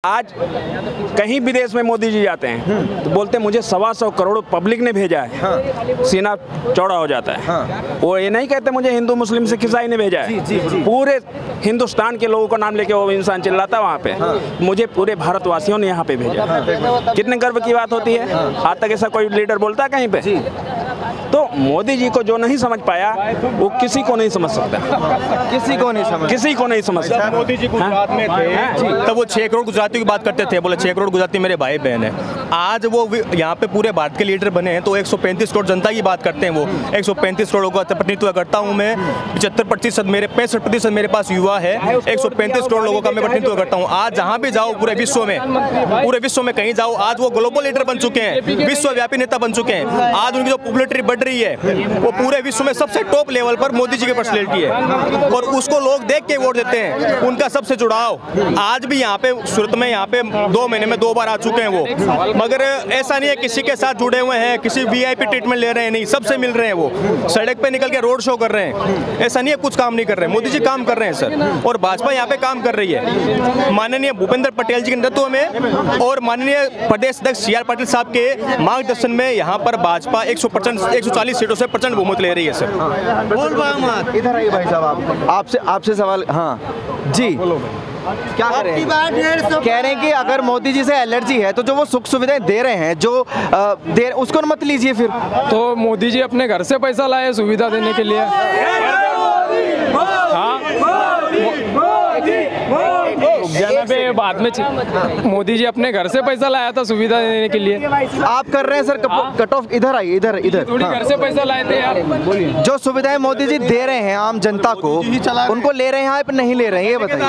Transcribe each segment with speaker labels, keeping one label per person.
Speaker 1: आज कहीं विदेश में मोदी जी जाते हैं तो बोलते हैं मुझे 125 करोड़ पब्लिक ने भेजा है। सीना चौड़ा हो जाता है। वो ये नहीं कहते मुझे हिंदू मुस्लिम सिख ईसाई ने भेजा है। पूरे हिंदुस्तान के लोगों का नाम लेके वो इंसान चिल्लाता वहाँ पे, मुझे पूरे भारतवासियों ने यहाँ पे भेजा। कितने गर्व की बात होती है। आज तक ऐसा कोई लीडर बोलता है कहीं पे? तो मोदी जी को जो नहीं समझ पाया वो किसी को नहीं समझ सकता, किसी को नहीं समझ सकता।
Speaker 2: मोदी जी गुजरात में थे तब वो 6 करोड़ गुजरातियों की बात करते थे, बोले 6 करोड़ गुजराती मेरे भाई बहन है। आज वो यहाँ पे पूरे भारत के लीडर बने हैं तो 135 करोड़ जनता की बात करते हैं। वो 135 करोड़ का प्रतिनिधित्व करता हूँ मैं। 75% मेरे 65% मेरे पास युवा है। 135 करोड़ लोगों का मैं प्रतिनिधित्व करता हूँ। आज जहाँ भी जाओ पूरे विश्व में कहीं जाओ, आज वो ग्लोबल लीडर बन चुके हैं, विश्वव्यापी नेता बन चुके हैं। आज उनकी जो पॉपुलैरिटी बढ़ रही है वो पूरे विश्व में सबसे टॉप लेवल पर मोदी जी की पर्सनैलिटी है और उसको लोग देख के वोट देते हैं। उनका सबसे जुड़ाव आज भी यहाँ पे सूरत में यहाँ पे 2 महीने में 2 बार आ चुके हैं वो। मगर ऐसा नहीं है किसी के साथ जुड़े हुए हैं, किसी वीआईपी ट्रीटमेंट ले रहे हैं, नहीं, सबसे मिल रहे हैं। वो सड़क पे निकल के रोड शो कर रहे हैं। ऐसा नहीं है कुछ काम नहीं कर रहे हैं, मोदी जी काम कर रहे हैं सर, और भाजपा यहाँ पे काम कर रही है। माननीय भूपेंद्र पटेल जी के नेतृत्व में और माननीय प्रदेश अध्यक्ष CR पाटिल साहब के मार्गदर्शन में यहाँ पर भाजपा 140 सीटों से प्रचंड बहुमत ले रही है सर।
Speaker 3: इधर आइए भाई साहब, आपसे सवाल। हाँ जी, क्या कह रहे हैं? कह रहे हैं कि अगर मोदी जी से एलर्जी है तो जो वो सुख सुविधाएं दे रहे हैं जो उसको मत लीजिए फिर।
Speaker 4: तो मोदी जी अपने घर से पैसा लाए सुविधा देने के लिए। बाद में मोदी जी अपने घर से पैसा लाया था सुविधा देने के लिए।
Speaker 3: आप कर रहे हैं सर कट ऑफ। इधर आइए, इधर
Speaker 4: थोड़ी घर से पैसा लाए थे यार।
Speaker 3: जो सुविधाएं मोदी जी दे रहे हैं आम जनता को, उनको ले रहे हैं या नहीं ले रहे हैं, ये बताइए।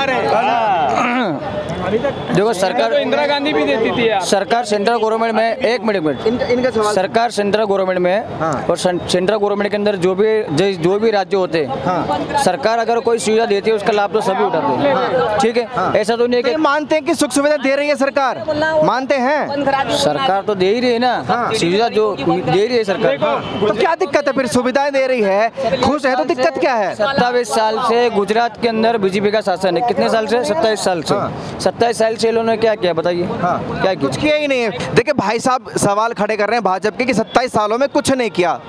Speaker 4: देखो सरकार तो इंदिरा गांधी भी देती थी यार।
Speaker 5: सरकार सेंट्रल गवर्नमेंट में एक मिनट
Speaker 3: इनका सवाल।
Speaker 5: सरकार सेंट्रल गवर्नमेंट में और सेंट्रल गवर्नमेंट के अंदर जो भी राज्य होते हैं, सरकार अगर कोई सुविधा देती है उसका लाभ तो सभी उठाते हैं। ठीक है, ऐसा तो नहीं है कि
Speaker 3: मानते हैं कि सुख सुविधा दे रही है सरकार, मानते हैं
Speaker 5: सरकार तो दे ही रही है ना सुविधा, जो दे रही है सरकार।
Speaker 3: तो क्या दिक्कत है फिर? सुविधाएं दे रही है, खुश है, तो दिक्कत क्या है?
Speaker 5: 27 साल से गुजरात के अंदर बीजेपी का शासन है। कितने साल से? 27 साल से। 27 साल से इन्होंने क्या किया बताइए? क्या
Speaker 3: कुछ किया ही नहीं है। देखिए भाई साहब सवाल खड़े कर रहे हैं भाजपा के कि 27 सालों में कुछ नहीं किया।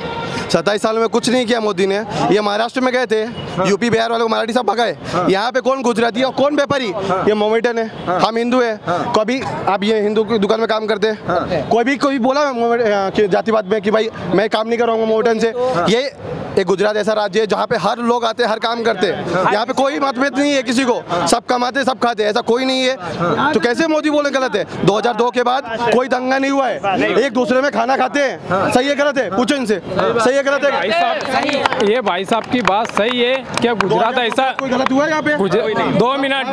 Speaker 6: 27 सालों में कुछ नहीं किया मोदी ने। ये महाराष्ट्र में गए थे, यूपी बिहार वालों को मराठी सब भगाए। यहाँ पे कौन गुजराती और कौन व्यापारी? ये मोमेडन है, हम हिंदू है। कभी आप ये हिंदू की दुकान में काम करते हैं, कोई बोला जातिवाद में कि भाई मैं काम नहीं कर रहा हूँ मोमेडन से? ये एक गुजरात ऐसा राज्य है जहाँ पे हर लोग आते हैं, हर काम करते हैं। यहाँ पे कोई मतभेद नहीं है किसी को, सब कमाते सब खाते, ऐसा कोई नहीं है। तो कैसे मोदी बोले गलत है? 2002 के बाद कोई दंगा नहीं हुआ है, एक दूसरे में खाना खाते हैं। सही है गलत है? पूछो इनसे, सही है गलत है?
Speaker 4: भाई साहब, ये भाई साहब की बात सही है क्या? गुजरात ऐसा
Speaker 6: कोई गलत हुआ है यहाँ पे?
Speaker 4: 2 मिनट।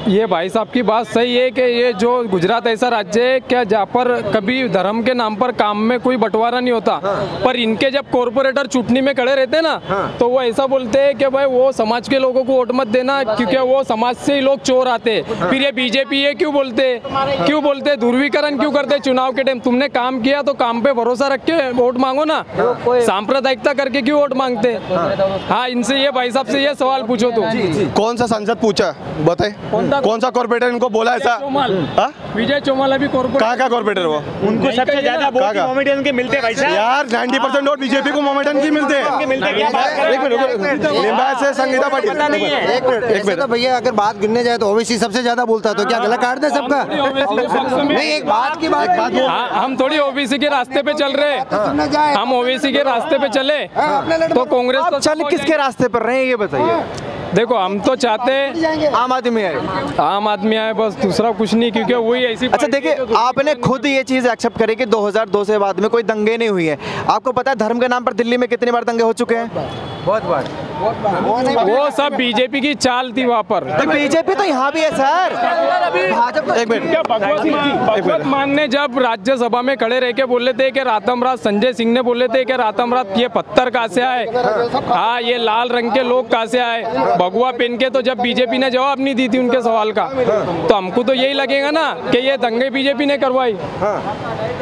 Speaker 4: ये भाई साहब की बात सही है कि ये जो गुजरात ऐसा राज्य है क्या जहाँ पर कभी धर्म के नाम पर काम में कोई बंटवारा नहीं होता। पर इनके जब कॉर्पोरेटर चुटनी में खड़े रहते हैं ना तो वो ऐसा बोलते हैं कि भाई वो समाज के लोगों को वोट मत देना क्योंकि वो समाज से ही लोग चोर आते हैं। फिर ये बीजेपी ये क्यों बोलते ध्रुवीकरण क्यों करते? चुनाव के टाइम तुमने काम किया तो काम पे भरोसा रख के वोट मांगो ना, सांप्रदायिकता करके क्यों वोट मांगते? हाँ, इनसे ये भाई साहब से ये सवाल पूछो तो।
Speaker 6: कौन सा सांसद पूछा बताए? कौन सा कॉर्पोरेटर इनको बोला ऐसा?
Speaker 4: विजय चौमाल अभी कॉर्पोरेटर।
Speaker 6: कहाँ का कॉर्पोरेटर? वो उनको सबसे ज्यादा वोट मोमेडन के मिलते हैं भाई साहब। यार 90% वोट बीजेपी को मोमेडन की मिलते हैं। एक मिनट से संगीता पाटिल एक मिनट।
Speaker 7: भैया अगर बात गिनने जाए तो ओवैसी सबसे ज्यादा बोलता है, तो क्या गला काट दे सबका? नहीं, एक बात की बात।
Speaker 4: हम थोड़ी ओबीसी के रास्ते पे चल रहे हैं, हम ओबीसी के रास्ते पे चले तो कांग्रेस तो
Speaker 3: चल किसके रास्ते पर रहे हैं ये बताइए?
Speaker 4: देखो हम तो चाहते हैं
Speaker 3: आम आदमी आए बस, दूसरा कुछ नहीं, क्योंकि वही ऐसी। अच्छा देखिए, आपने खुद ये चीज एक्सेप्ट करी कि 2002 से बाद में कोई दंगे नहीं हुई है। आपको पता है धर्म के नाम पर दिल्ली में कितनी बार दंगे हो चुके हैं?
Speaker 7: बहुत बार।
Speaker 4: वो सब बीजेपी की चाल थी वहाँ पर।
Speaker 3: तो बीजेपी तो यहाँ भी है सर। भाजपा। एक मिनट।
Speaker 4: भगवत मान ने जब राज्यसभा में खड़े रह के बोले थे कि रातमरात, संजय सिंह ने बोले थे कि रातमरात ये पत्थर कहाँ से आए, हाँ ये लाल रंग के लोग कहाँ से आए, भगवा पहन के, तो जब बीजेपी ने जवाब नहीं दी थी उनके सवाल का, तो हमको तो यही लगेगा ना कि ये दंगे बीजेपी ने करवाई।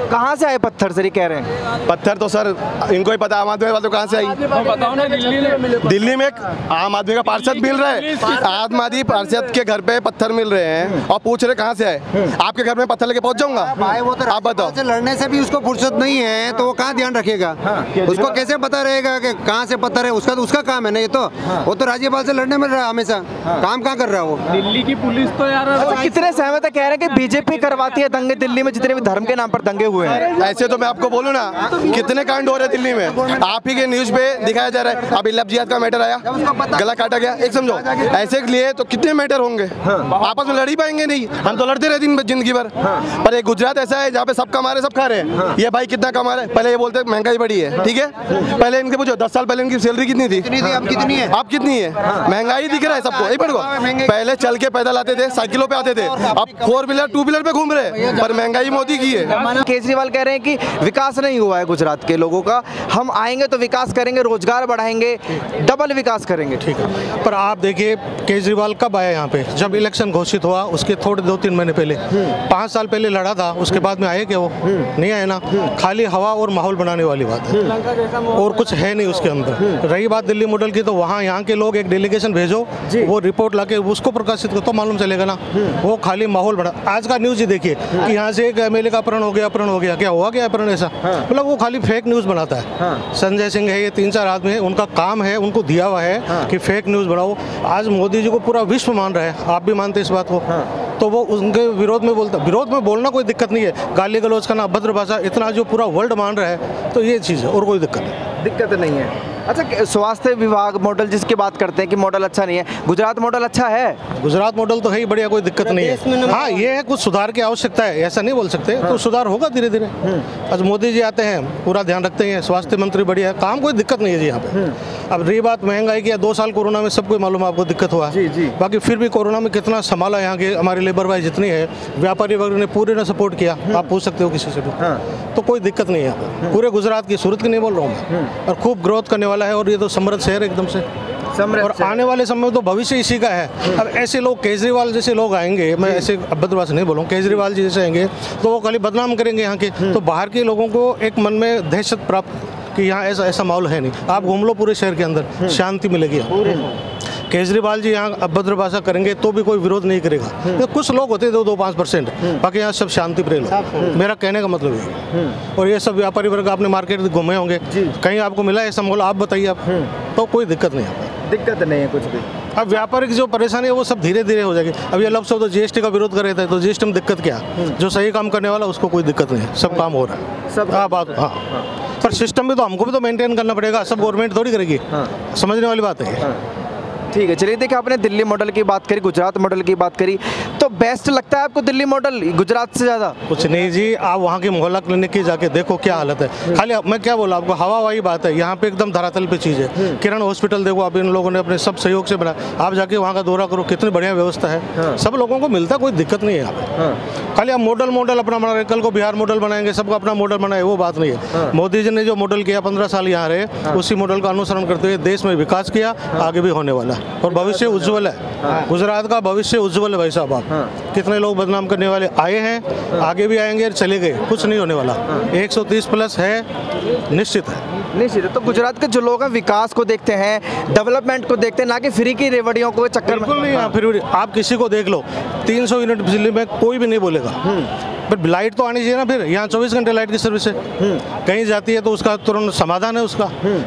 Speaker 3: कहाँ से आए पत्थर सर, ये कह रहे हैं?
Speaker 6: पत्थर तो सर इनको ही पता, आम आदमी वालों कहाँ से आई?
Speaker 4: बताओ ना,
Speaker 6: दिल्ली में एक आम आदमी का पार्षद मिल रहा है, आम आदमी पार्षद के घर पे पत्थर मिल रहे हैं और पूछ रहे कहाँ से आए। आपके घर में पत्थर लेके पहुंच जाऊंगा?
Speaker 7: वो तो
Speaker 6: आप बताओ।
Speaker 7: से लड़ने से भी उसको फुर्सत नहीं है, तो वो कहाँ ध्यान रखेगा? उसको कैसे पता रहेगा कि कहाँ से पत्थर है? उसका काम है ना ये तो। वो तो राज्यपाल से लड़ने में रहा हमेशा, काम कहाँ कर रहा है वो?
Speaker 4: दिल्ली की पुलिस तो यार
Speaker 3: कितने सहमत है, कह रहे हैं कि बीजेपी करवाती है दंगे दिल्ली में, जितने भी धर्म के नाम पर दंगे हुए हैं।
Speaker 6: ऐसे तो मैं आपको बोलूं ना, कितने कांड हो रहे हैं दिल्ली में, आप ही के न्यूज पे दिखाया जा रहा है। अभी लव जिहाद का मैटर आया, गला काटा गया, एक समझो ऐसे के लिए तो कितने मैटर होंगे, आपस में लड़ ही पाएंगे नहीं, हम तो लड़ते रहते हैं जिंदगी भर। पर एक गुजरात ऐसा है जहाँ पे सब कमा रहे सब खा रहे हैं। ये भाई कितना कमा रहे हैं, पहले ये बोलते हैं महंगाई बढ़ी है, ठीक है, पहले इनसे पूछो 10 साल पहले इनकी सैलरी कितनी थी,
Speaker 7: अब कितनी है?
Speaker 6: अब कितनी है? महंगाई दिख रहा है सबको। एक मिनट, पहले चल के पैदल आते थे, साइकिलों पे आते थे, अब 4 व्हीलर 2 व्हीलर पे घूम रहे हैं, पर महंगाई मोदी की है।
Speaker 3: केजरीवाल कह रहे हैं कि विकास नहीं हुआ है गुजरात के लोगों का, हम आएंगे तो विकास करेंगे, रोजगार बढ़ाएंगे, डबल विकास करेंगे।
Speaker 8: ठीक है, पर आप देखिए केजरीवाल कब आया यहाँ पे? जब इलेक्शन घोषित हुआ उसके थोड़े 2-3 महीने पहले, 5 साल पहले लड़ा था, उसके बाद में आए क्या? वो नहीं आए ना। खाली हवा और माहौल बनाने वाली बात है और कुछ है नहीं उसके अंदर। रही बात दिल्ली मॉडल की, तो वहाँ यहाँ के लोग एक डेलीगेशन भेजो, वो रिपोर्ट लाके उसको प्रकाशित करो तो मालूम चलेगा ना। वो खाली माहौल बना। आज का न्यूज ही देखिए कि यहाँ से एक एमएलए का अपहरण हो गया, क्या हुआ क्या अपहरण ऐसा? मतलब वो खाली फेक न्यूज बनाता है। संजय सिंह है, ये 3-4 आदमी है, उनका काम है, उनको दिया हुआ है कि फेक न्यूज बनाओ। आज मोदी जी को पूरा विश्व मान रहा है, आप भी मानते हैं इस बात को, तो वो उनके विरोध में बोलता। विरोध में बोलना कोई दिक्कत नहीं है, गाली गलौज करना, अभद्र भाषा, इतना जो पूरा वर्ल्ड मान रहा है, तो ये चीज़ है और कोई दिक्कत
Speaker 3: नहीं है। अच्छा, स्वास्थ्य विभाग मॉडल जिसकी बात करते हैं कि मॉडल अच्छा नहीं है, गुजरात मॉडल अच्छा है?
Speaker 8: गुजरात मॉडल तो है ही बढ़िया, कोई दिक्कत नहीं है। हाँ, ये है कुछ सुधार की आवश्यकता है, ऐसा नहीं बोल सकते, तो सुधार होगा धीरे धीरे। आज मोदी जी आते हैं, पूरा ध्यान रखते हैं, स्वास्थ्य मंत्री बढ़िया है, काम कोई दिक्कत नहीं है जी यहाँ पे। अब रही बात महंगाई की, 2 साल कोरोना में सबको मालूम है आपको दिक्कत हुआ। बाकी फिर भी कोरोना में कितना संभाला यहाँ के हमारी लेबर वाइज जितनी है, व्यापारी वर्ग ने पूरे ने सपोर्ट किया, आप पूछ सकते हो किसी से भी, तो कोई दिक्कत नहीं है यहाँ पे। पूरे गुजरात की, सूरत की नहीं बोल रहा हूँ मैं, और खूब ग्रोथ करने वाला है और ये तो समृद्ध शहर एकदम से, और आने वाले समय में तो भविष्य इसी का है। अब ऐसे लोग केजरीवाल जैसे लोग आएंगे, मैं ऐसे अभद्र भाषा नहीं बोलूँ, केजरीवाल जी जैसे आएंगे तो वो खाली बदनाम करेंगे यहाँ के, तो बाहर के लोगों को एक मन में दहशत प्राप्त कि यहाँ ऐसा माहौल है नहीं। आप घूम लो पूरे शहर के अंदर, शांति मिलेगी। केजरीवाल जी यहाँ अभद्र भाषा करेंगे तो भी कोई विरोध नहीं करेगा, तो कुछ लोग होते 2-5%, बाकी यहाँ सब शांति प्रिय लोग, मेरा कहने का मतलब ये। और ये सब व्यापारी वर्ग आपने मार्केट घूमे होंगे, कहीं आपको मिला ऐसा माहौल? आप बताइए आप, तो कोई दिक्कत नहीं है।
Speaker 3: दिक्कत नहीं है कुछ भी।
Speaker 8: अब व्यापारी की जो परेशानी है वो सब धीरे धीरे हो जाएगी। अब ये लोग सब तो जीएसटी का विरोध कर रहे थे, तो जीएसटी में दिक्कत क्या? जो सही काम करने वाला उसको कोई दिक्कत नहीं है, सब काम हो रहा है, सब बात। हाँ, पर सिस्टम भी तो हमको भी तो मेंटेन करना पड़ेगा, सब गवर्नमेंट थोड़ी करेगी, समझने वाली बात है।
Speaker 3: ठीक है, चलिए देखिए, आपने दिल्ली मॉडल की बात करी, गुजरात मॉडल की बात करी, तो बेस्ट लगता है आपको दिल्ली मॉडल गुजरात से ज़्यादा?
Speaker 8: कुछ नहीं जी, आप वहाँ की मोहल्ला क्लिनिक की जाके देखो क्या हालत है। खाली मैं क्या बोला आपको, हवा वाही बात है, यहाँ पे एकदम धरातल पे चीज़ है। किरण हॉस्पिटल देखो, अब इन लोगों ने अपने सब सहयोग से बनाया, आप जाके वहाँ का दौरा करो, कितनी बढ़िया व्यवस्था है, सब लोगों को मिलता, कोई दिक्कत नहीं है यहाँ पे। खाली आप मॉडल अपना बना रहे, कल को बिहार मॉडल बनाएंगे, सबको अपना मॉडल बनाए, वो बात नहीं है। मोदी जी ने जो मॉडल किया, 15 साल यहाँ रहे, उसी मॉडल का अनुसरण करते हुए देश में विकास किया, आगे भी होने वाला है और भविष्य उज्जवल है। गुजरात का भविष्य उज्जवल है भाई साहब। आप कितने लोग बदनाम करने वाले आए हैं, आगे भी आएंगे, चले गए, कुछ नहीं होने वाला। 130 प्लस है, निश्चित है।
Speaker 3: तो गुजरात के जो लोग हैं विकास को देखते हैं, डेवलपमेंट को देखते हैं, ना कि फ्री की रेवड़ियों को चक्कर में।
Speaker 8: बिल्कुल नहीं, फिर आप किसी को देख लो, 300 यूनिट बिजली में कोई भी नहीं बोलेगा, पर लाइट तो आनी चाहिए ना। फिर यहाँ 24 घंटे लाइट की सर्विस है, कहीं जाती है तो उसका तुरंत समाधान है उसका।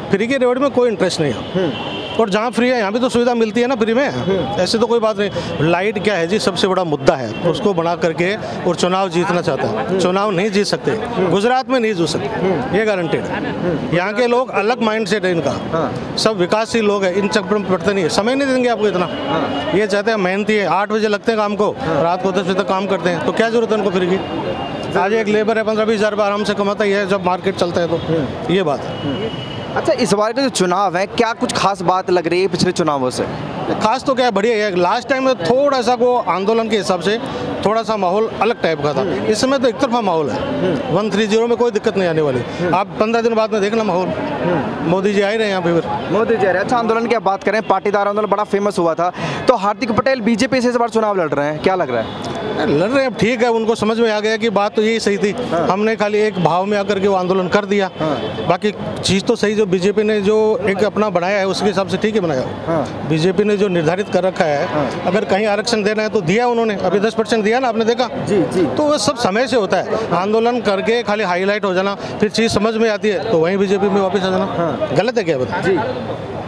Speaker 8: फ्री की रेवड़ी में कोई इंटरेस्ट नहीं है, और जहाँ फ्री है यहाँ भी तो सुविधा मिलती है ना फ्री में, ऐसे तो कोई बात नहीं। लाइट क्या है जी, सबसे बड़ा मुद्दा है, उसको बना करके और चुनाव जीतना चाहता है। चुनाव नहीं जीत सकते, गुजरात में नहीं जीत सकते, ये गारंटेड है। यहाँ के लोग अलग माइंड सेट है इनका, सब विकासशील लोग हैं, इन चक्कर में पड़ते नहीं है, समय नहीं देंगे आपको इतना। ये चाहते हैं मेहनती है, 8 बजे लगते हैं काम को, रात को 10 बजे तक काम करते हैं, तो क्या जरूरत है उनको फ्री की? आज एक लेबर है 15-20 हज़ार आराम से कमाता ही है जब मार्केट चलता है, तो ये बात है।
Speaker 3: अच्छा, इस बार के जो चुनाव है, क्या कुछ खास बात लग रही है पिछले चुनावों से?
Speaker 8: खास तो क्या है, बढ़िया है। लास्ट टाइम में थोड़ा सा को आंदोलन के हिसाब से थोड़ा सा माहौल अलग टाइप का था। इस समय तो एक तरफा माहौल है। 130 में कोई दिक्कत नहीं आने वाली। आप 15 दिन बाद में देखना माहौल, मोदी जी आ ही रहे हैं यहाँ पे। फिर
Speaker 3: मोदी जी आ रहे हैं। अच्छा, आंदोलन की आप बात करें, पाटीदार आंदोलन बड़ा फेमस हुआ था, तो हार्दिक पटेल बीजेपी से इस बार चुनाव लड़ रहे हैं, क्या लग रहा है?
Speaker 8: लड़ रहे हैं, ठीक है, उनको समझ में आ गया कि बात तो यही सही थी। हमने खाली एक भाव में आकर के वो आंदोलन कर दिया। बाकी चीज़ तो सही, जो बीजेपी ने जो एक अपना बनाया है उसके हिसाब से ठीक है बनाया। बीजेपी ने जो निर्धारित कर रखा है, अगर कहीं आरक्षण देना है तो दिया उन्होंने। अभी 10% दिया ना, आपने देखा जी जी। तो वो सब समय से होता है। आंदोलन करके खाली हाईलाइट हो जाना, फिर चीज़ समझ में आती है तो वहीं बीजेपी में वापस आ जाना, गलत है क्या बता जी?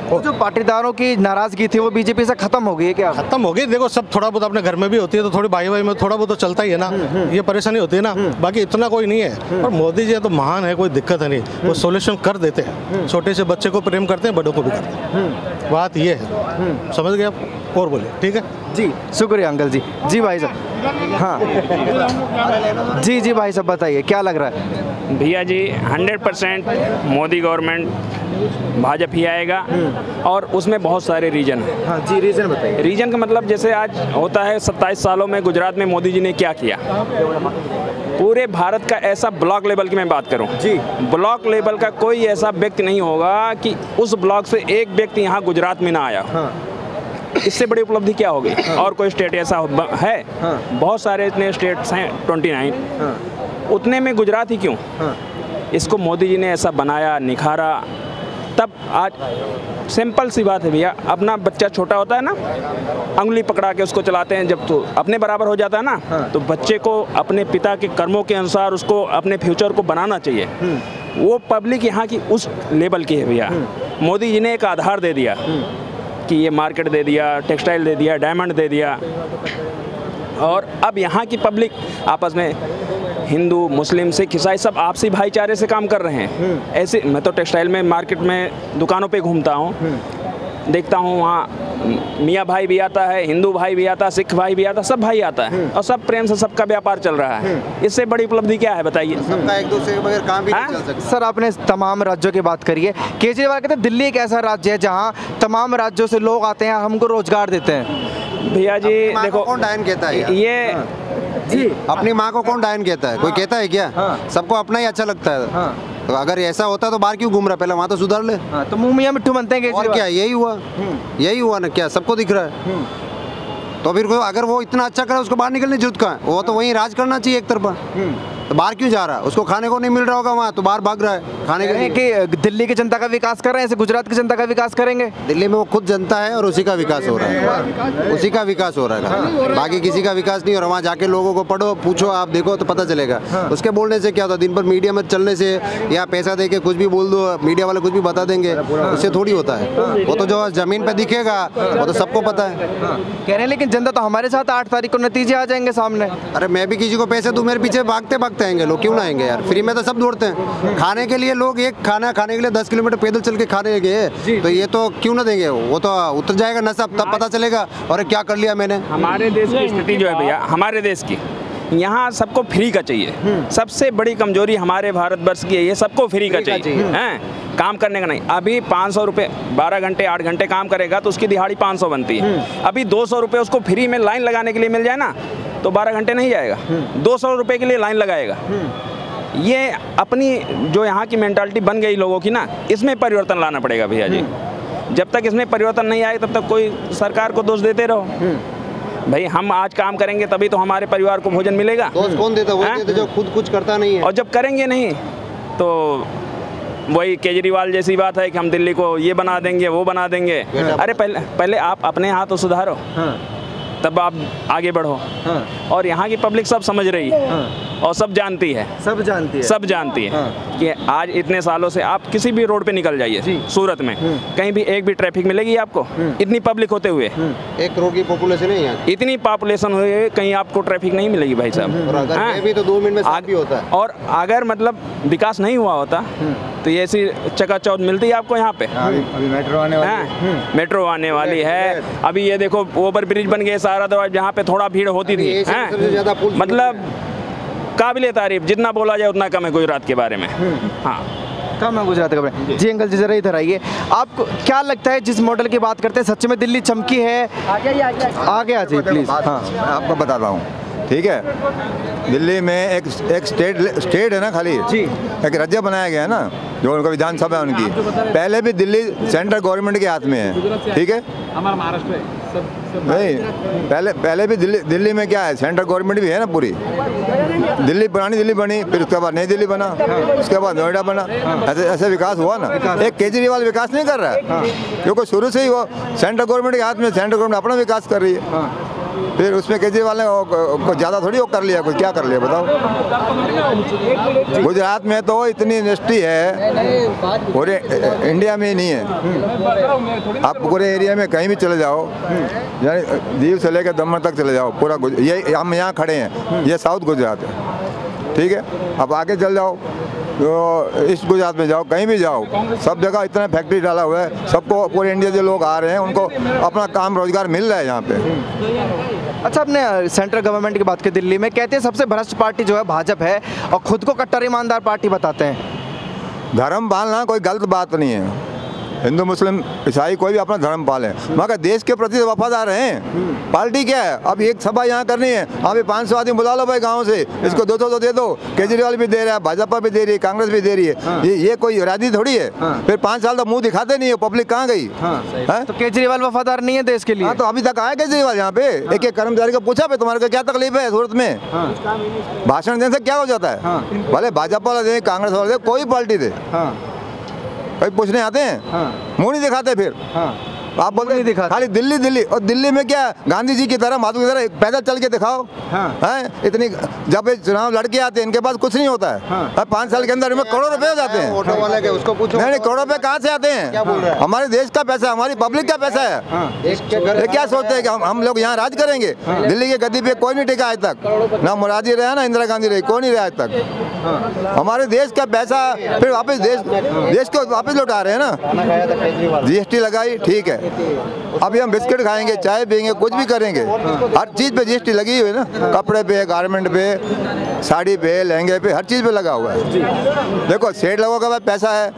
Speaker 3: तो जो पाटीदारों की नाराजगी थी वो बीजेपी से खत्म हो गई है क्या?
Speaker 8: खत्म हो गई। देखो, सब थोड़ा बहुत अपने घर में भी होती है, तो थोड़ी भाई में थोड़ा बहुत तो चलता ही है ना, ये परेशानी होती है ना। बाकी इतना कोई नहीं है। और मोदी जी तो महान है, कोई दिक्कत है नहीं, वो सोल्यूशन कर देते हैं। छोटे से बच्चे को प्रेम करते हैं, बड़ों को भी करते हैं। बात ये है, समझ गए आप? और बोलिए। ठीक है
Speaker 3: जी, शुक्रिया अंकल जी। जी भाई साहब, हाँ जी जी भाई साहब बताइए, क्या लग रहा है?
Speaker 1: भैया जी 100% मोदी गवर्नमेंट भाजपा ही आएगा, और उसमें बहुत सारे रीजन हैं।
Speaker 3: हाँ जी, रीजन बताइए।
Speaker 1: रीजन का मतलब जैसे आज होता है 27 सालों में गुजरात में मोदी जी ने क्या किया। पूरे भारत का ऐसा ब्लॉक लेवल की मैं बात करूं जी, ब्लॉक लेवल का कोई ऐसा व्यक्ति नहीं होगा कि उस ब्लॉक से एक व्यक्ति यहाँ गुजरात में ना आया। हाँ। इससे बड़ी उपलब्धि क्या होगी? हाँ। और कोई स्टेट ऐसा है? हाँ। बहुत सारे इतने स्टेट्स हैं 29। हाँ। उतने में गुजरात ही क्यों? हाँ। इसको मोदी जी ने ऐसा बनाया, निखारा, तब आज सिंपल सी बात है भैया। अपना बच्चा छोटा होता है ना, अंगुली पकड़ा के उसको चलाते हैं, जब तो अपने बराबर हो जाता है ना। हाँ। तो बच्चे को अपने पिता के कर्मों के अनुसार उसको अपने फ्यूचर को बनाना चाहिए। वो पब्लिक यहाँ की उस लेवल की है भैया। मोदी जी ने एक आधार दे दिया कि ये मार्केट दे दिया, टेक्सटाइल दे दिया, डायमंड दे दिया, और अब यहाँ की पब्लिक आपस में हिंदू, मुस्लिम, सिख, ईसाई सब आपसी भाईचारे से काम कर रहे हैं। ऐसे मैं तो टेक्सटाइल में मार्केट में दुकानों पे घूमता हूँ, देखता हूँ वहाँ मियाँ भाई भी आता है, हिंदू भाई भी आता है, सिख भाई भी आता है, सब भाई आता है, और सब प्रेम से सबका व्यापार चल रहा है। इससे बड़ी उपलब्धि क्या है बताइए?
Speaker 7: सबका एक दूसरे के बगैर काम भी नहीं चल सकता।
Speaker 3: सर, आपने तमाम राज्यों की बात करी है। केजरीवाल कहते हैं दिल्ली एक ऐसा राज्य है जहाँ तमाम राज्यों से लोग आते हैं, हमको रोजगार देते हैं।
Speaker 1: भैया जी देखो,
Speaker 7: कौन डायन कहता है
Speaker 1: ये
Speaker 7: जी? अपनी माँ को कौन डायन कहता है? कोई कहता है क्या? सबको अपना ही अच्छा लगता है। तो अगर ऐसा होता तो बाहर क्यों घूम रहा? पहले वहाँ तो सुधार ले।
Speaker 3: तो मुंह मियां मिट्ठू बनते हैं
Speaker 7: और क्या? यही हुआ ना, क्या सबको दिख रहा है? तो फिर अगर वो इतना अच्छा करे, उसको बाहर निकलने की जरूरत कहाँ है? वो तो वहीं राज करना चाहिए एक तरफा। तो बाहर क्यों जा रहा है? उसको खाने को नहीं मिल रहा होगा वहाँ, तो बाहर भाग रहा है खाने के लिए।
Speaker 3: कि दिल्ली की जनता का विकास कर रहे हैं, ऐसे गुजरात की जनता का विकास करेंगे?
Speaker 7: दिल्ली में वो खुद जनता है और उसी का विकास हो रहा है, उसी का विकास हो रहा है, बाकी किसी का विकास नहीं हो रहा। वहाँ जाके लोगों को पढ़ो, पूछो, आप देखो तो पता चलेगा। उसके बोलने से क्या होता है? दिन भर मीडिया में चलने से या पैसा दे के कुछ भी बोल दो, मीडिया वाले कुछ भी बता देंगे, उससे थोड़ी होता है। वो तो जो जमीन पे दिखेगा वो तो सबको पता है।
Speaker 3: कह रहे हैं लेकिन जनता तो हमारे साथ 8 तारीख को नतीजे आ जाएंगे सामने।
Speaker 7: अरे मैं भी किसी को पैसे दूं, मेरे पीछे भागते भागते आएंगे लोग, क्यों ना आएंगे यार? फ्री में तो सब दौड़ते हैं खाने के लिए। लोग एक खाना खाने के लिए 10 किलोमीटर पैदल चल के खाने गए, तो ये तो क्यों ना देंगे? वो तो उतर जाएगा नशा, तब पता चलेगा और क्या कर लिया मैंने।
Speaker 1: हमारे देश की स्थिति जो है भैया, हमारे देश की, यहाँ सबको फ्री का चाहिए। सबसे बड़ी कमजोरी हमारे भारतवर्ष की है, ये सबको फ्री का चाहिए हैं, काम करने का नहीं। अभी 500 रुपये 12 घंटे 8 घंटे काम करेगा तो उसकी दिहाड़ी 500 बनती है। अभी 200 रुपये उसको फ्री में लाइन लगाने के लिए मिल जाए ना, तो 12 घंटे नहीं जाएगा, 200 रुपये के लिए लाइन लगाएगा। ये अपनी जो यहाँ की मेंटालिटी बन गई लोगों की ना, इसमें परिवर्तन लाना पड़ेगा भैया जी। जब तक इसमें परिवर्तन नहीं आए तब तक कोई सरकार को दोष देते रहो। भाई हम आज काम करेंगे तभी तो हमारे परिवार को भोजन मिलेगा।
Speaker 7: दोष कौन देता? वो देता जो खुद कुछ करता नहीं है।
Speaker 1: और जब करेंगे नहीं तो वही केजरीवाल जैसी बात है कि हम दिल्ली को ये बना देंगे, वो बना देंगे। अरे पहले आप अपने हाथ सुधारो, तब आप आगे बढ़ो। और यहाँ की पब्लिक सब समझ रही है और सब जानती है, सब जानती है कि आज इतने सालों से आप किसी भी रोड पे निकल जाइए सूरत में, कहीं भी एक भी ट्रैफिक मिलेगी आपको? इतनी पब्लिक होते हुए
Speaker 7: 1 करोड़ की पॉपुलेशन है यहाँ,
Speaker 1: इतनी पॉपुलेशन हुए कहीं आपको ट्रैफिक नहीं मिलेगी भाई साहब।
Speaker 7: भी तो 2 मिनट में साफ भी होता है।
Speaker 1: और अगर मतलब विकास नहीं हुआ होता तो ये ऐसी चकाचौंध मिलती है आपको यहाँ पे।
Speaker 7: अभी
Speaker 1: मेट्रो आने वाली है। अभी ये देखो ओवर ब्रिज बन गए सारा दरवाजा, जहाँ पे थोड़ा भीड़ होती थी। मतलब काबिले तारीफ, जितना बोला जाए उतना कम है गुजरात के बारे में। हाँ,
Speaker 3: कम है गुजरात का। जी अंकल जी जरा इधर आइए, आपको क्या लगता है जिस मॉडल की बात करते हैं सच में दिल्ली चमकी है? आगे आ जाइए प्लीज। हाँ
Speaker 9: मैं आपको बताता हूँ, ठीक है। दिल्ली में एक स्टेट है ना, खाली
Speaker 3: जी
Speaker 9: एक राज्य बनाया गया है ना, जो उनका विधानसभा है उनकी। पहले भी दिल्ली सेंट्रल गवर्नमेंट के हाथ में है, ठीक है। हमारा महाराष्ट्र है नहीं, पहले भी दिल्ली में क्या है, सेंट्रल गवर्नमेंट भी है ना पूरी। दिल्ली पुरानी दिल्ली बनी, फिर उसके बाद नई दिल्ली बना, उसके बाद नोएडा बना, ऐसे विकास हुआ ना। एक केजरीवाल विकास नहीं कर रहा है, क्योंकि शुरू से ही वो सेंट्रल गवर्नमेंट के हाथ में, सेंट्रल गवर्नमेंट अपना विकास कर रही है। फिर उसमें केजरीवाल ने को ज़्यादा थोड़ी वो कर लिया, कुछ क्या कर लिया बताओ। गुजरात में तो इतनी इंडस्ट्री है, पूरे इंडिया में ही नहीं है। आप पूरे एरिया में कहीं भी चले जाओ, यानी दीव से लेकर दमन तक चले जाओ, पूरा ये हम यहाँ खड़े हैं, ये साउथ गुजरात है, ठीक है। अब आगे चल जाओ तो ईस्ट गुजरात में जाओ, कहीं भी जाओ, सब जगह इतना फैक्ट्री डाला हुआ है। सबको पूरे इंडिया से लोग आ रहे हैं, उनको अपना काम रोजगार मिल रहा है यहाँ पे।
Speaker 3: अच्छा, अपने सेंट्रल गवर्नमेंट की बात की, दिल्ली में कहते हैं सबसे भ्रष्ट पार्टी जो है भाजपा है, और खुद को कट्टर ईमानदार पार्टी बताते हैं।
Speaker 9: धर्म पालना कोई गलत बात नहीं है, हिंदू मुस्लिम ईसाई कोई भी अपना धर्म पालें, मगर देश के प्रति वफादार हैं। पार्टी क्या है, अब एक सभा यहाँ करनी है, अभी 500 आदमी बुला लो भाई गांव से, इसको 200 तो दे दो। केजरीवाल भी दे रहा है, भाजपा भी दे रही है, कांग्रेस भी दे रही है। ये कोई राजनीति थोड़ी है। फिर 5 साल तो मुंह दिखाते नहीं है, पब्लिक कहाँ गई?
Speaker 3: तो केजरीवाल वफादार नहीं है देश के लिए?
Speaker 9: हाँ, तो अभी तक आया केजरीवाल यहाँ पे, एक एक कर्मचारी को पूछा, तुम्हारे को क्या तकलीफ है सूरत में? भाषण देने से क्या हो जाता है? भले भाजपा वाले दे, कांग्रेस वाले दे, कोई पार्टी दे, भाई पूछने आते हैं, मुंह नहीं दिखाते। फिर आप बोलते नहीं दिखा, खाली दिल्ली दिल्ली। और दिल्ली में क्या, गांधी जी की तरह, महात्मा की तरह पैदल चल के दिखाओ। हैं इतनी, जब ये चुनाव लड़के आते हैं इनके पास कुछ नहीं होता है। 5 साल के अंदर इनमें करोड़ रुपए हो जाते हैं।
Speaker 7: ऑटो वाले के उसको पूछो,
Speaker 9: नहीं, करोड़ रुपए कहाँ से आते हैं? हमारे देश का पैसा, हमारी पब्लिक का पैसा है। ये क्या सोचते हैं कि हम लोग यहाँ राज करेंगे? दिल्ली की गद्दी पे कोई नहीं टिका आज तक, ना मोरारजी रहा ना इंदिरा गांधी रही, कोई नहीं रहा आज तक। हमारे देश का पैसा फिर वापस देश को वापस लौटा रहे हैं ना। GST लगाई, ठीक है, अभी हम बिस्किट खाएंगे, चाय पियेंगे, कुछ भी करेंगे, हर चीज़ पे GST लगी हुई है ना। कपड़े पे, गारमेंट पे, साड़ी पे, लहंगे पे, हर चीज़ पे लगा हुआ है। देखो सेठ लोगों का पैसा है,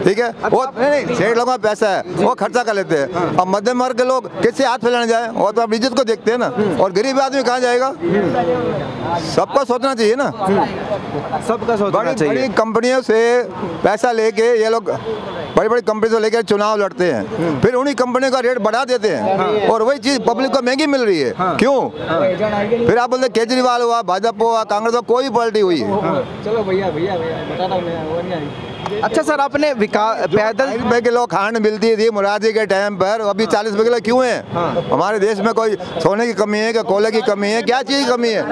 Speaker 9: ठीक है, वो नहीं, सेठ लोगों का पैसा है, वो खर्चा कर लेते हैं। अब मध्यम वर्ग के लोग किससे हाथ फैलाने जाए? वो तो अब इज्जत को देखते हैं ना। और गरीब आदमी कहाँ जाएगा? सबको सोचना चाहिए ना,
Speaker 3: सबका सोचना चाहिए।
Speaker 9: बड़ी कंपनियों से पैसा लेके ये लोग, बड़ी बड़ी कंपनी से लेकर चुनाव लड़ते हैं, फिर उन्हीं कंपनी का रेट बढ़ा देते हैं, और वही चीज पब्लिक को महंगी मिल रही है। क्यों? फिर आप बोलते केजरीवाल हुआ, भाजपा हुआ, कांग्रेस हुआ, कोई पार्टी हुई है।
Speaker 5: चलो भैया बताता हूँ।
Speaker 3: अच्छा सर, आपने पैदल
Speaker 9: रुपए किलो खांड मिलती थी मुरारजी के टाइम पर, अभी 40 रुपए किलो क्यों है? हमारे देश में कोई सोने की कमी है, क्या कोयले की कमी है, क्या चीज की कमी है?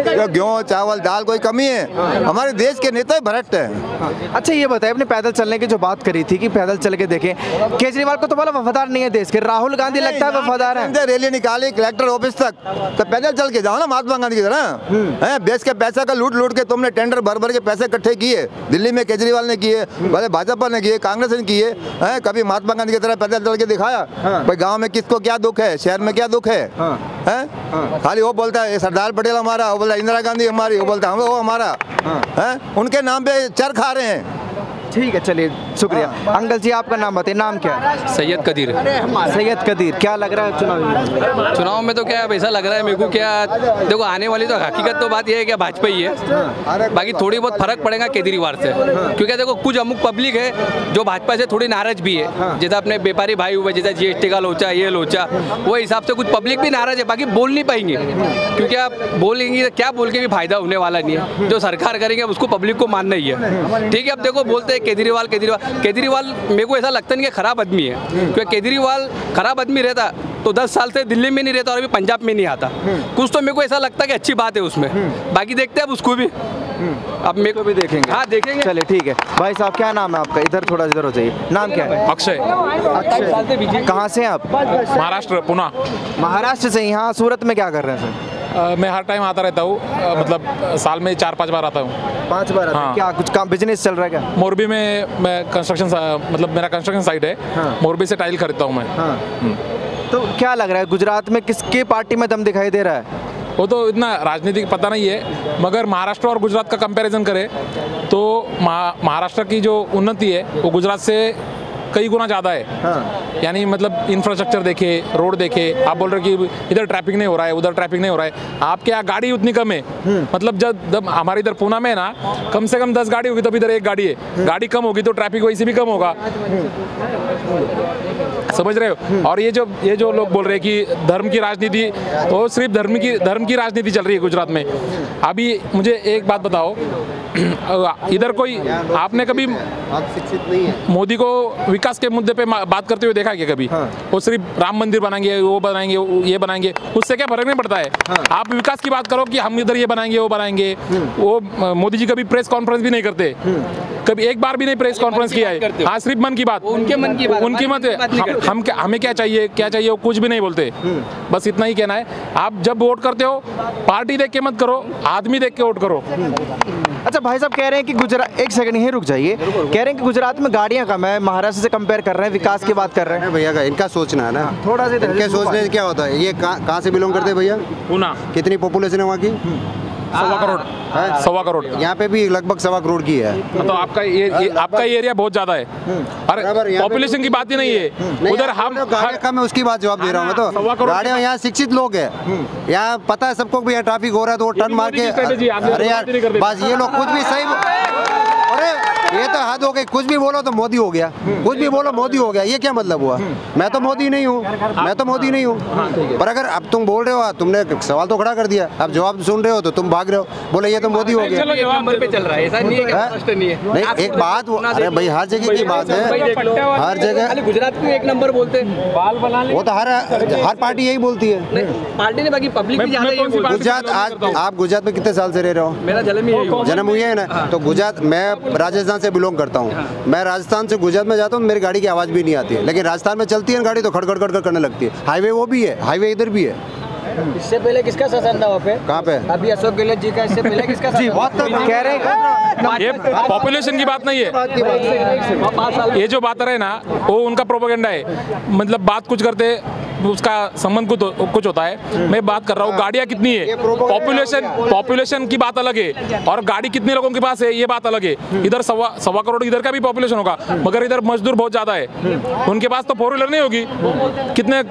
Speaker 9: क्या गेहूँ चावल दाल कोई कमी है? हमारे देश के नेता ही भ्रष्ट हैं।
Speaker 3: अच्छा ये बताइए, आपने पैदल चलने की जो बात करी थी कि पैदल चल के देखें, केजरीवाल को तो बोला वफादार नहीं है देश के, राहुल गांधी लगता है वफादार है।
Speaker 9: रैली निकाली कलेक्टर ऑफिस तक, तो पैदल चल के जाओ ना महात्मा गांधी की तरह। देश के पैसा का लूट लूट के तुमने टेंडर भर भर के पैसे इकट्ठे किए, दिल्ली में केजरीवाल ने किए, भले भाजपा ने किए, कांग्रेस ने किए, कभी महात्मा गांधी की तरह पैदल चल के दिखाया? भाई गांव में किसको क्या दुख है, शहर में क्या दुख है? खाली वो बोलता है सरदार पटेल हमारा, वो बोलता है इंदिरा गांधी हमारी, वो बोलता है वो हमारा। उनके नाम पे चर खा रहे हैं।
Speaker 3: ठीक है, चलिए शुक्रिया। अंकल जी आपका नाम बताइए, नाम क्या है?
Speaker 10: सैयद कदीर।
Speaker 3: सैयद कदीर, क्या लग रहा है
Speaker 10: चुनाव में? तो क्या ऐसा लग रहा है मेरे को, क्या देखो आने वाली तो हकीकत तो बात यह है कि भाजपा ही है, बाकी थोड़ी बहुत फर्क पड़ेगा केजरीवाल से, क्योंकि देखो कुछ अमुक पब्लिक है जो भाजपा से थोड़ी नाराज भी है, जैसे अपने व्यापारी भाई हुए, जैसे GST का लोचा, ये लोचा, वो हिसाब से कुछ पब्लिक भी नाराज है, बाकी बोल नहीं पाएंगे, क्योंकि आप बोलेंगे तो क्या बोल के भी फायदा होने वाला नहीं है। जो सरकार करेंगे उसको पब्लिक को मानना ही है, ठीक है। अब देखो बोलते हैं केजरीवाल मेरे को ऐसा लगता नहीं कि खराब आदमी है, क्योंकि केजरीवाल खराब आदमी रहता तो 10 साल से दिल्ली में नहीं रहता और अभी पंजाब में नहीं आता। कुछ तो मेरे को ऐसा लगता है कि अच्छी बात है उसमें, बाकी देखते हैं अब उसको भी, अब मेरे को भी देखेंगे। हाँ देखेंगे।
Speaker 3: चलिए ठीक है। भाई साहब क्या नाम है आपका? इधर थोड़ा इधर हो जाइए। नाम क्या है?
Speaker 11: अक्षय।
Speaker 3: कहाँ से हैं आप?
Speaker 11: महाराष्ट्र, पुणे।
Speaker 3: महाराष्ट्र से। यहाँ सूरत में क्या कर रहे हैं सर?
Speaker 11: मैं हर टाइम आता रहता हूँ, मतलब साल में 4-5 बार आता हूँ।
Speaker 3: 5 बार? हाँ। क्या कुछ काम बिजनेस चल रहा है क्या?
Speaker 11: मोरबी में मैं कंस्ट्रक्शन, मतलब मेरा कंस्ट्रक्शन साइट है। हाँ। मोरबी से टाइल खरीदता हूँ मैं।
Speaker 3: हाँ। तो क्या लग रहा है गुजरात में किसकी पार्टी में दम दिखाई दे रहा है?
Speaker 11: वो तो इतना राजनीतिक पता नहीं है, मगर महाराष्ट्र और गुजरात का कंपैरिजन करें तो महाराष्ट्र की जो उन्नति है वो गुजरात से कई गुना ज़्यादा है। यानी मतलब इंफ्रास्ट्रक्चर देखे, रोड देखे, आप बोल रहे कि इधर ट्रैफिक नहीं हो रहा है, उधर ट्रैफिक नहीं हो रहा है, आपके यहाँ गाड़ी उतनी कम है। मतलब जब हमारे इधर पूना में है ना, कम से कम 10 गाड़ी होगी तब इधर 1 गाड़ी है। गाड़ी कम होगी तो ट्रैफिक वैसे भी कम होगा, समझ रहे हो। और ये जो लोग बोल रहे हैं कि धर्म की राजनीति, वो सिर्फ धर्म की राजनीति चल रही है गुजरात में। अभी मुझे एक बात बताओ, इधर कोई आपने कभी मोदी को विकास के मुद्दे पे बात करते हुए देखा क्या कभी? वो सिर्फ राम मंदिर बनाएंगे, वो बनाएंगे, ये बनाएंगे, उससे क्या फर्क नहीं पड़ता है। आप विकास की बात करो कि हम इधर ये बनाएंगे, वो बनाएंगे। वो मोदी जी कभी प्रेस कॉन्फ्रेंस भी नहीं करते, कभी एक बार भी नहीं प्रेस कॉन्फ्रेंस किया है। हाँ, सिर्फ मन की बात, उनके मन की बात, उनकी मत। हमें क्या चाहिए वो कुछ भी नहीं बोलते। बस इतना ही कहना है। आप जब वोट करते हो पार्टी देख के मत करो, आदमी देख के वोट करो।
Speaker 3: अच्छा भाई साहब कह रहे हैं कि गुजरात, एक सेकंड यहीं रुक जाइए, कह रहे हैं कि गुजरात में गाड़ियां कम है, महाराष्ट्र से कंपेयर कर रहे हैं, विकास की बात कर रहे हैं।
Speaker 7: भैया का इनका सोचना है ना,
Speaker 3: थोड़ा सा
Speaker 7: इनके सोचने से क्या होता है। ये कहाँ से बिलोंग करते हैं भैया?
Speaker 11: पूना।
Speaker 7: कितनी पॉपुलेशन है वहाँ की?
Speaker 11: 1.25 करोड़।
Speaker 7: यहाँ पे भी लगभग 1.25 करोड़ की है।
Speaker 11: तो आपका ये एरिया बहुत ज्यादा है। अरे पॉपुलेशन की बात ही नहीं है उधर। हम
Speaker 7: गाड़ियाँ कम है उसकी बात जवाब दे रहा हूँ मैं तो। गाड़ियाँ यहाँ शिक्षित लोग है, यहाँ पता है सबको भी ट्रैफिक हो रहा है तो वो टर्न मार के। अरे यार बस ये लोग कुछ भी सही, अरे ये तो हद हो गई, कुछ भी बोलो तो मोदी हो गया, कुछ भी बोलो मोदी हो गया, ये क्या मतलब हुआ? मैं तो मोदी नहीं हूँ, मैं तो मोदी नहीं हूँ। पर अगर अब तुम बोल रहे हो, तुमने सवाल तो खड़ा कर दिया, अब जवाब सुन रहे हो तो तुम भाग रहे हो, बोले ये तो मोदी हो गया। नहीं एक बात, अरे भाई हर जगह की बात है, हर जगह
Speaker 10: गुजरात में 1 नंबर बोलते,
Speaker 7: वो तो हर पार्टी यही बोलती है।
Speaker 10: पार्टी ने बाकी पब्लिक भी
Speaker 7: गुजरात, आज आप गुजरात में कितने साल से रह रहे हो?
Speaker 10: मेरा
Speaker 7: जन्म हुई है ना, तो गुजरात, मैं राजस्थान से बिलोंग करता हूँ। मैं राजस्थान से गुजरात में जाता हूँ, मेरी गाड़ी की आवाज़ भी नहीं आती है, लेकिन राजस्थान में चलती है गाड़ी तो खड़ खड़ खड़ करने लगती है। हाईवे वो भी है, हाईवे इधर भी है।
Speaker 5: इससे पहले किसका शासन था वहाँ पे?
Speaker 7: कहाँ पे?
Speaker 5: अभी अशोक गहलोत जी का। इससे पहले किसका?
Speaker 3: जी बहुत कह रहे हैं,
Speaker 11: ये पॉपुलेशन की बात नहीं है। ये जो बात रहे ना वो उनका प्रोपेगेंडा है। मतलब बात कुछ करते उसका संबंध कुछ होता है। मैं बात कर रहा हूँ गाड़ियाँ कितनी है, पॉपुलेशन की बात अलग है, और गाड़ी कितने लोगों के पास है ये बात अलग है। इधर 1.25 करोड़ इधर का भी पॉपुलेशन होगा, मगर इधर मजदूर बहुत ज़्यादा है, उनके पास तो 4 व्हीलर नहीं होगी। कितने,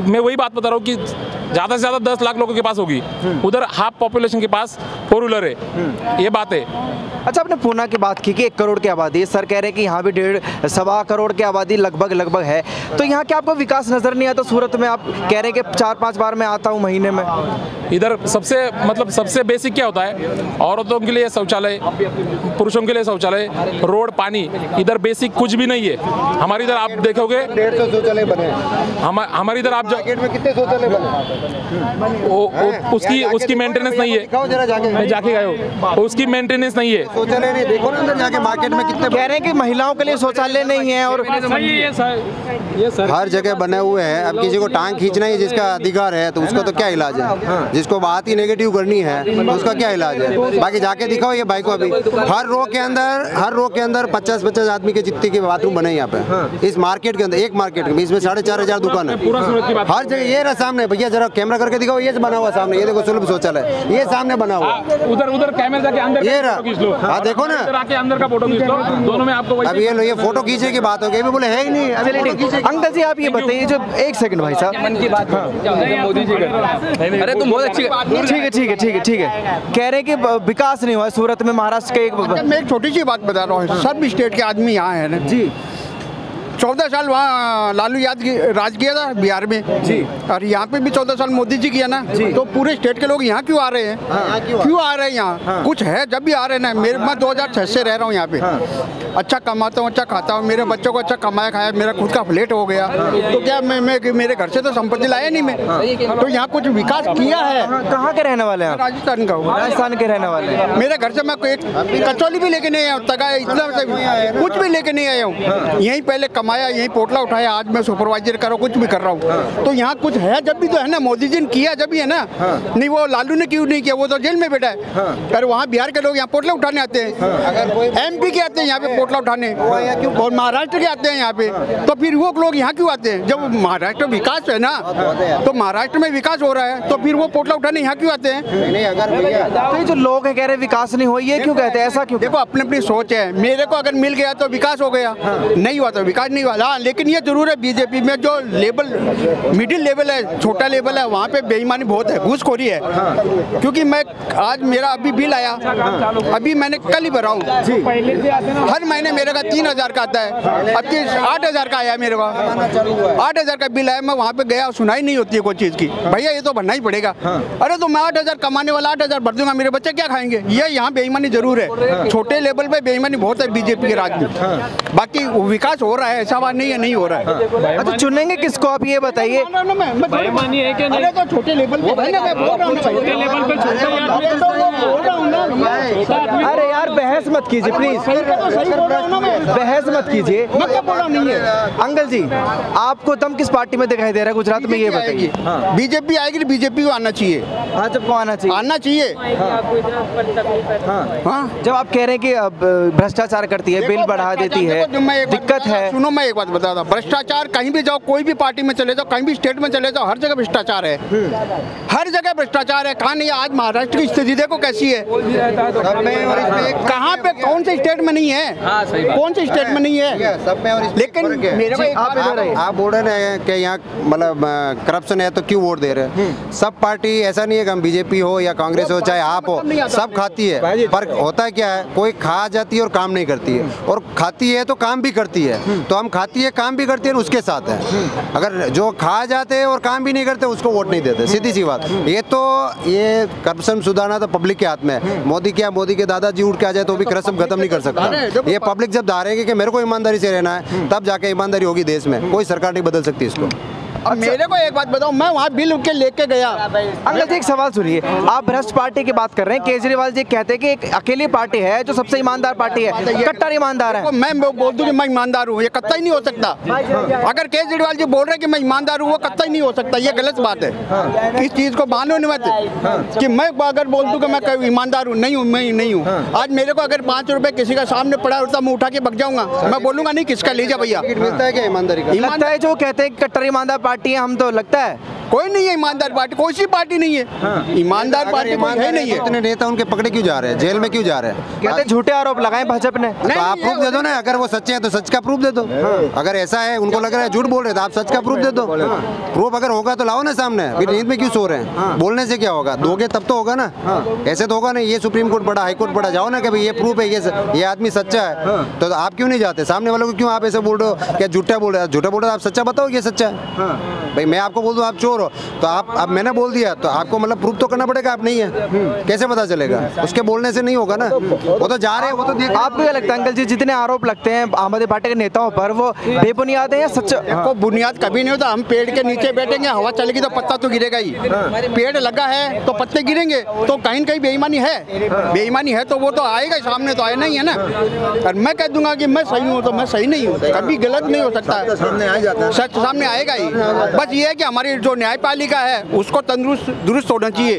Speaker 11: मैं वही बात बता रहा हूँ कि ज़्यादा से ज़्यादा 10 लाख लोगों के पास होगी, उधर हाफ पॉपुलेशन के पास 4 व्हीलर है, ये बात है।
Speaker 3: अच्छा आपने पूना की बात की कि 1 करोड़ की आबादी है, सर कह रहे हैं कि यहाँ भी 1.5 करोड़ की आबादी लगभग है, तो यहाँ क्या आपको विकास नजर नहीं आता? सूरत में आप कह रहे हैं कि 4-5 बार मैं आता हूँ महीने में।
Speaker 11: इधर सबसे बेसिक क्या होता है? औरतों के लिए शौचालय, पुरुषों के लिए शौचालय, रोड, पानी, इधर बेसिक कुछ भी नहीं है। हमारे इधर आप देखोगे
Speaker 7: 150 शौचालय बने,
Speaker 11: हमारे इधर आप
Speaker 7: मार्केट में कितने शौचालय बने?
Speaker 11: उसकी मेंटेनेंस नहीं है। मैं जाके गया हूँ, उसकी मेंटेनेंस नहीं है।
Speaker 7: शौचालय नहीं, देखो ना अंदर जाके मार्केट में कितने।
Speaker 3: कह रहे हैं कि महिलाओं के लिए शौचालय नहीं है, और
Speaker 7: हर जगह बने हुए हैं। अब किसी को टांग खींचना ही जिसका अधिकार है तो उसका तो क्या इलाज है? जिसको बात ही नेगेटिव करनी है तो उसका क्या इलाज है? बाकी जाके दिखाओ ये भाई को। अभी हर रो के अंदर 50 आदमी के जितने के बाथरूम बने यहाँ पे, इस मार्केट के अंदर, एक मार्केट में, इसमें 4,500 दुकान है हर जगह। ये रहा सामने, भैया जरा कैमरा करके दिखाओ, ये बना हुआ सामने, ये देखो सुलभ शौचालय, ये सामने बना हुआ।
Speaker 11: उधर कैमरा के अंदर
Speaker 7: ये रहा, हाँ देखो ना,
Speaker 11: अंदर का फोटो खींच लो, दोनों में आपको।
Speaker 7: अब ये फोटो खींचने की बात हो गई, बोले है ही नहीं।
Speaker 3: अंकल जी आप ये बताइए, जो एक सेकंड भाई साहब,
Speaker 10: मन की बात मोदी जी कर, अरे तुम बहुत अच्छी,
Speaker 3: ठीक है। कह रहे हैं कि विकास नहीं हुआ सूरत में, महाराष्ट्र के
Speaker 12: मैं एक छोटी सी बात बता रहा हूँ, सब स्टेट के आदमी यहाँ है ना जी। 14 साल वहाँ लालू यादव राज किया था बिहार में जी, और यहाँ पे भी 14 साल मोदी जी किया ना जी। तो पूरे स्टेट के लोग यहाँ क्यों आ रहे हैं? क्यों आ रहे हैं यहाँ? कुछ है जब भी आ रहे हैं ना। मैं 2006 से रह रहा हूँ यहाँ पे, अच्छा कमाता हूँ, अच्छा खाता हूँ, मेरे बच्चों को अच्छा कमाया खाया, मेरा खुद का फ्लैट हो गया, तो क्या मैं मेरे घर से तो संपत्ति लाया नहीं मैं, तो यहाँ कुछ विकास किया है।
Speaker 3: कहाँ के रहने वाले हैं?
Speaker 12: राजस्थान का हूँ।
Speaker 3: राजस्थान के रहने वाले हैं।
Speaker 12: मेरे घर से मैं एक कचौली भी लेके नहीं आया हूँ, तगा इतना कुछ भी लेके नहीं आया हूँ। यहीं पहले कमाया, यही पोटला उठाया, आज मैं सुपरवाइजर कर रहा हूँ, कुछ भी कर रहा हूँ। तो यहाँ कुछ है जब भी तो है ना, मोदी जी ने किया जब भी है ना। नहीं वो लालू ने क्यों नहीं किया, वो तो जेल में बैठा है। अरे वहाँ बिहार के लोग यहाँ पोटला उठाने आते हैं, MP के आते हैं यहाँ पे पोटला उठाने, और महाराष्ट्र के आते हैं यहाँ पे। तो फिर वो लोग यहाँ क्यों आते हैं? जब महाराष्ट्र विकास है ना, तो महाराष्ट्र में विकास हो रहा है, तो फिर वो पोटला उठाने यहाँ क्यों आते हैं?
Speaker 3: तो ये जो लोग हैं कह रहे हैं विकास नहीं हुआ, ये क्यों कहते हैं, ऐसा क्यों?
Speaker 12: देखो अपनी अपनी सोच है, मेरे को अगर मिल गया तो विकास हो गया, नहीं हुआ तो विकास नहीं हुआ। हाँ, लेकिन ये जरूर है बीजेपी में जो लेवल मिडिल लेवल है, छोटा लेवल है, वहाँ पे बेईमानी बहुत है, घूसखोरी है। क्योंकि मैं आज मेरा अभी बिल आया, अभी मैंने कल ही भरा हूँ। हर महीने मेरे का 3000 का आता है, अब 8000 का आया मेरे को, 8000 का बिल आया। मैं वहाँ पे गया, सुनाई नहीं होती है कोई चीज़ की, भैया ये तो भरना ही पड़ेगा। अरे तो मैं 8000 कमाने वाला 8000 भर दूंगा, मेरे बच्चे क्या खाएंगे? ये यहाँ बेईमानी जरूर है, छोटे लेवल पे बेईमानी बहुत है बीजेपी के राज में। बाकी विकास हो रहा है, ऐसा बात नहीं है नहीं हो रहा है।
Speaker 3: अच्छा चुनेंगे किसको आप ये बताइए?
Speaker 12: बेईमानी है कि नहीं? तो छोटे लेवल पे, छोटे लेवल पे,
Speaker 3: अरे यार बहस मत कीजिए प्लीज, बहस मत कीजिए। अंकल जी आपको दम किस पार्टी में दिखाई दे रहा है गुजरात में, ये बताइए?
Speaker 12: बीजेपी आएगी, बीजेपी को आना चाहिए।
Speaker 3: भाजपा को आना चाहिए,
Speaker 12: आना चाहिए।
Speaker 3: जब आप कह रहे हैं कि भ्रष्टाचार करती है, बिल बढ़ा देती है, दिक्कत है।
Speaker 12: सुनो मैं एक बात बता रहा, भ्रष्टाचार कहीं भी जाओ, कोई भी पार्टी में चले जाओ, कहीं भी स्टेट में चले जाओ, हर जगह भ्रष्टाचार है, हर जगह भ्रष्टाचार है। कहाँ नहीं है? आज महाराष्ट्र की स्थिति देखो कैसी है, कहाँ पे कौन से स्टेट में नहीं है, कौन से स्टेट में नहीं है। लेकिन मेरे को
Speaker 7: आप बोल रहे हैं कि यहाँ मतलब करप्शन है तो क्यों वोट दे रहे हैं? सब पार्टी ऐसा नहीं है कि हम बीजेपी हो या कांग्रेस हो चाहे आप हो, सब खाती है, पर होता है क्या है, कोई खा जाती है और काम नहीं करती है, और खाती है तो काम भी करती है। तो हम खाती है काम भी करती है उसके साथ है। अगर जो खा जाते हैं और काम भी नहीं करते उसको वोट नहीं देते, सीधी सी बात। ये करप्शन सुधारना तो पब्लिक के हाथ में है। मोदी क्या, मोदी के दादाजी उठ के आ जाए तो भी करप्शन खत्म नहीं कर सकता। ये पब्लिक जब धारेगी कि मेरे को ईमानदारी से रहना है, तब जाके ईमानदारी होगी देश में, कोई सरकार नहीं बदल सकती इसको।
Speaker 12: अब मेरे को एक बात बताओ, मैं वहाँ बिल के लेके गया।
Speaker 3: अंकल जी एक सवाल सुनिए, आप भ्रष्ट पार्टी की बात कर रहे हैं, केजरीवाल जी कहते हैं कि एक अकेली पार्टी है जो सबसे ईमानदार पार्टी है, कट्टर ईमानदार है।
Speaker 12: मैं बोल दूं कि मैं ईमानदार हूँ, ये कत्ता ही नहीं हो सकता। अगर केजरीवाल जी बोल रहे कि मैं ईमानदार हूँ, वो कत्ता ही नहीं हो सकता, ये गलत बात है। इस चीज को मानो नहीं मत कि मैं अगर बोल दूं कि मैं ईमानदार हूँ, नहीं हूँ, मैं नहीं हूँ। आज मेरे को अगर 5 रुपए किसी का सामने पड़ा होता, मैं उठा के भग जाऊंगा, मैं बोलूंगा नहीं किसका ले जा भैया।
Speaker 7: मिलता है क्या ईमानदारी का?
Speaker 3: लगता है जो कहते हैं कट्टर ईमानदार पार्टी है, हम तो लगता है
Speaker 12: कोई नहीं है ईमानदार पार्टी, कोई सी पार्टी नहीं है ईमानदार पार्टी, कोई नहीं है।
Speaker 7: इतने नेता उनके पकड़े क्यों जा रहे हैं, जेल में क्यों जा रहे हैं?
Speaker 3: कहते झूठे आरोप लगाए भाजपा ने।
Speaker 7: तो आप प्रूफ दे दो ना, अगर वो सच्चे हैं तो सच का प्रूफ दे दो। अगर ऐसा है उनको लग रहा है झूठ बोल रहे हैं तो आप सच का प्रूफ दे दो। प्रूफ अगर होगा तो लाओ ना सामने, फिर नींद में क्यों सो रहे हैं? बोलने से क्या होगा, दोगे तब तो होगा ना, ऐसे तो होगा नहीं। ये सुप्रीम कोर्ट पड़ा, हाई कोर्ट पड़ा, जाओ ना कि भाई ये प्रूफ है, ये आदमी सच्चा है, तो आप क्यों नहीं जाते? सामने वालों को क्यों आप ऐसे बोल रहे हो, क्या झूठा बोल रहे हो? झूठा बोल रहे हो, आप सच्चा बताओ ये सच्चा है। भाई मैं आपको बोल दूं आप चोर हो, तो आप अब मैंने बोल दिया तो आपको मतलब प्रूफ तो करना पड़ेगा, आप नहीं है कैसे पता चलेगा? उसके बोलने से नहीं होगा ना, वो तो जा रहे हैं, वो तो देख।
Speaker 3: आपको क्या लगता है अंकल जी, जितने आरोप लगते हैं आम आदमी पार्टी के नेताओं पर, वो बेबुनियाद है या सच?
Speaker 12: को बुनियाद कभी नहीं होता। हम पेड़ के नीचे बैठेंगे, हवा चलेगी तो पत्ता तो गिरेगा ही। पेड़ लगा है तो पत्ते गिरेंगे, तो कहीं न कहीं बेईमानी है, बेईमानी है तो वो तो आएगा सामने, तो आया नहीं है ना। और मैं कह दूंगा कि मैं सही हूँ तो मैं सही नहीं हूँ, कभी गलत नहीं हो सकता, सच सामने आएगा ही। बस ये है कि हमारी जो न्यायपालिका है उसको दुरुस्त होना चाहिए,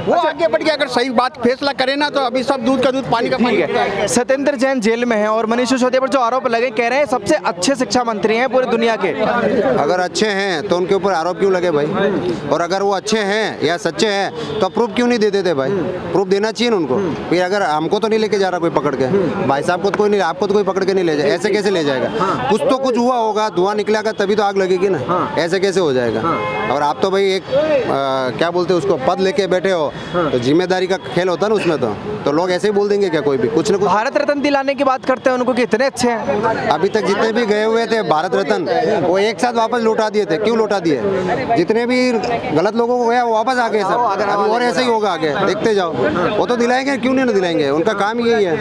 Speaker 12: वो आगे बढ़ के अगर सही बात फैसला करे ना, तो अभी सब दूध का दूध पानी का पानी है।
Speaker 3: सत्येंद्र जैन जेल में है और मनीष सिसोदिया पर जो आरोप लगे, कह रहे हैं सबसे अच्छे शिक्षा मंत्री हैं पूरी दुनिया के।
Speaker 7: अगर अच्छे हैं तो उनके ऊपर आरोप क्यों लगे भाई? और अगर वो अच्छे हैं या सच्चे हैं तो प्रूफ क्यों नहीं दे देते भाई? प्रूफ देना चाहिए ना उनको। फिर अगर हमको तो नहीं लेके जा रहा कोई पकड़ के, भाई साहब को तो कोई नहीं, आपको तो कोई पकड़ के नहीं ले जाए, ऐसे कैसे ले जाएगा? कुछ तो कुछ हुआ होगा, धुआं निकलेगा तभी तो आग लगेगी ना, ऐसे कैसे हो जाएगा? और आप तो भाई एक क्या बोलते हैं उसको, पद लेके बैठे हो, तो जिम्मेदारी का खेल होता है ना उसमें, तो लोग ऐसे ही बोल देंगे क्या? कोई भी कुछ ना कुछ।
Speaker 3: भारत रत्न दिलाने की बात करते हैं उनको कि इतने अच्छे हैं।
Speaker 7: अभी तक जितने भी गए हुए थे भारत रत्न, वो एक साथ वापस लौटा दिए थे। क्यों लौटा दिए? जितने भी गलत लोगों को गया वो वापस आ गए सब। अभी और ऐसे ही होगा आगे, देखते जाओ। वो तो दिलाएंगे, क्यों नहीं दिलाएंगे? उनका काम यही है।